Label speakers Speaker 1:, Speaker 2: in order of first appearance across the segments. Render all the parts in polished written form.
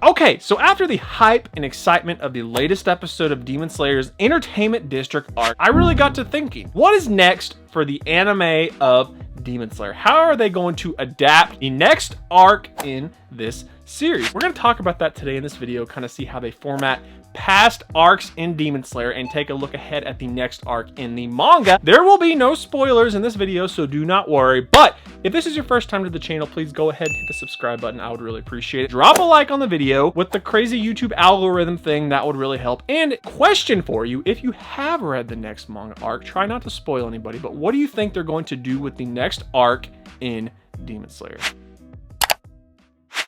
Speaker 1: Okay, so after the hype and excitement of the latest episode of Demon Slayer's Entertainment District arc, I really got to thinking, what is next for the anime of Demon Slayer? How are they going to adapt the next arc in this series? We're going to talk about that today in this video, kind of see how they format past arcs in Demon Slayer and take a look ahead at the next arc in the manga. There will be no spoilers in this video, so do not worry. But if this is your first time to the channel, please go ahead and hit the subscribe button. I would really appreciate it. Drop a like on the video. With the crazy YouTube algorithm thing, that would really help. And question for you, if you have read the next manga arc, try not to spoil anybody, but what do you think they're going to do with the next arc in Demon Slayer?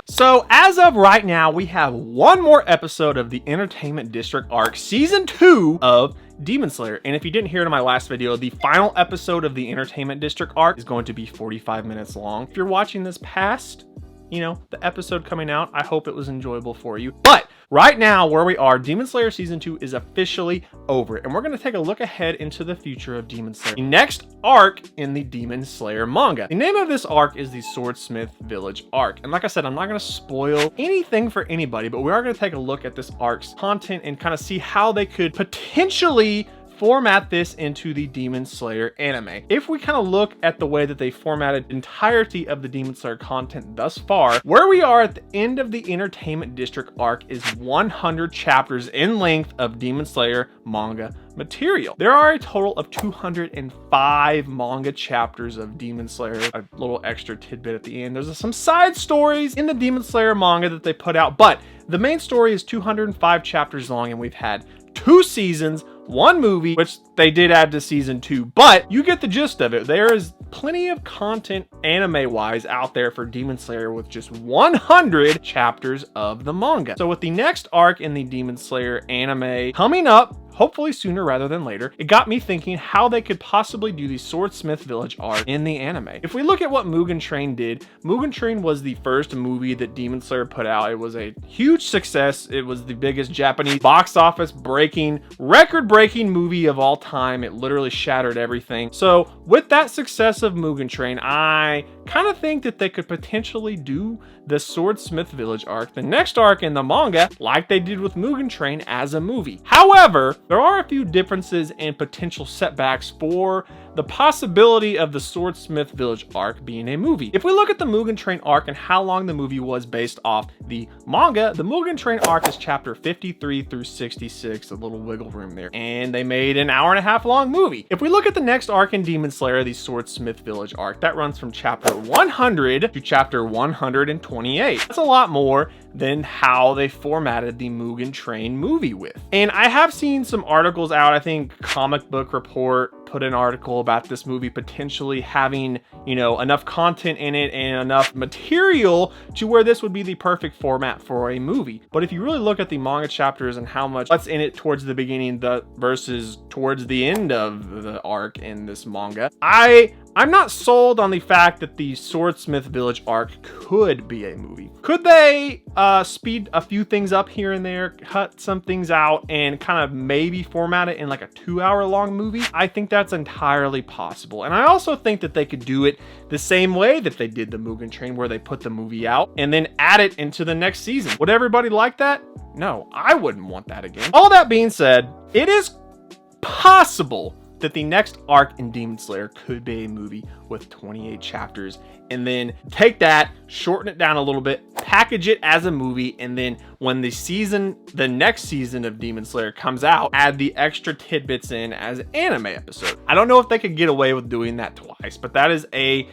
Speaker 1: So as of right now, we have one more episode of the Entertainment District arc, season 2 of Demon Slayer. And if you didn't hear it in my last video, the final episode of the Entertainment District arc is going to be 45 minutes long. If you're watching this past, the episode coming out, I hope it was enjoyable for you. But right now, where we are, Demon Slayer season 2 is officially over, and we're going to take a look ahead into the future of Demon Slayer, the next arc in the Demon Slayer manga. The name of this arc is the Swordsmith Village arc, and like I said, I'm not going to spoil anything for anybody, but we are going to take a look at this arc's content and kind of see how they could potentially format this into the Demon Slayer anime. If we kind of look at the way that they formatted the entirety of the Demon Slayer content thus far, where we are at the end of the Entertainment District arc is 100 chapters in length of Demon Slayer manga material. There are a total of 205 manga chapters of Demon Slayer. A little extra tidbit at the end. There's some side stories in the Demon Slayer manga that they put out, but the main story is 205 chapters long, and we've had 2 seasons, 1 movie, which they did add to season 2, but you get the gist of it. There is plenty of content anime-wise out there for Demon Slayer with just 100 chapters of the manga. So with the next arc in the Demon Slayer anime coming up, hopefully sooner rather than later, it got me thinking how they could possibly do the Swordsmith Village arc in the anime. If we look at what Mugen Train did, Mugen Train was the first movie that Demon Slayer put out. It was a huge success. It was the biggest Japanese box office breaking, record-breaking movie of all time. It literally shattered everything. So with that success of Mugen Train, I kind of think that they could potentially do the Swordsmith Village arc, the next arc in the manga, like they did with Mugen Train as a movie. However, there are a few differences and potential setbacks for the possibility of the Swordsmith Village arc being a movie. If we look at the Mugen Train arc and how long the movie was based off the manga, the Mugen Train arc is chapter 53 through 66, a little wiggle room there. And they made an hour-and-a-half long movie. If we look at the next arc in Demon Slayer, the Swordsmith Village arc, that runs from chapter 100 to chapter 128. That's a lot more than how they formatted the Mugen Train movie with. And I have seen some articles out. I think Comic Book Report put an article about this movie potentially having, enough content in it and enough material to where this would be the perfect format for a movie. But if you really look at the manga chapters and how much what's in it towards the beginning versus towards the end of the arc in this manga, I'm not sold on the fact that the Swordsmith Village arc could be a movie. Could they speed a few things up here and there, cut some things out, and kind of maybe format it in like a 2-hour-long movie? I think that's entirely possible. And I also think that they could do it the same way that they did the Mugen Train, where they put the movie out and then add it into the next season. Would everybody like that? No, I wouldn't want that again. All that being said, it is possible that the next arc in Demon Slayer could be a movie with 28 chapters, and then take that, shorten it down a little bit, package it as a movie, and then when the next season of Demon Slayer comes out, add the extra tidbits in as an anime episode. I don't know if they could get away with doing that twice, but that is a,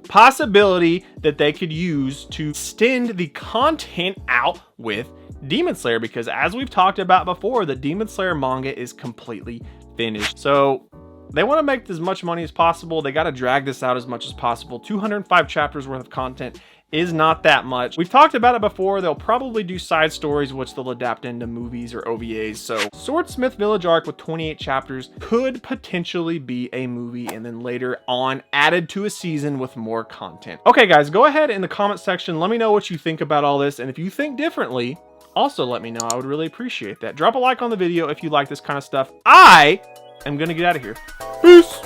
Speaker 1: possibility that they could use to extend the content out with Demon Slayer, because as we've talked about before, the Demon Slayer manga is completely finished. So they want to make as much money as possible. They got to drag this out as much as possible. 205 chapters worth of content is not that much. We've talked about it before. They'll probably do side stories, which they'll adapt into movies or OVAs. So Swordsmith Village arc with 28 chapters could potentially be a movie, and then later on added to a season with more content. Okay guys, go ahead in the comment section. Let me know what you think about all this. And if you think differently, also let me know. I would really appreciate that. Drop a like on the video if you like this kind of stuff. I am gonna get out of here. Peace.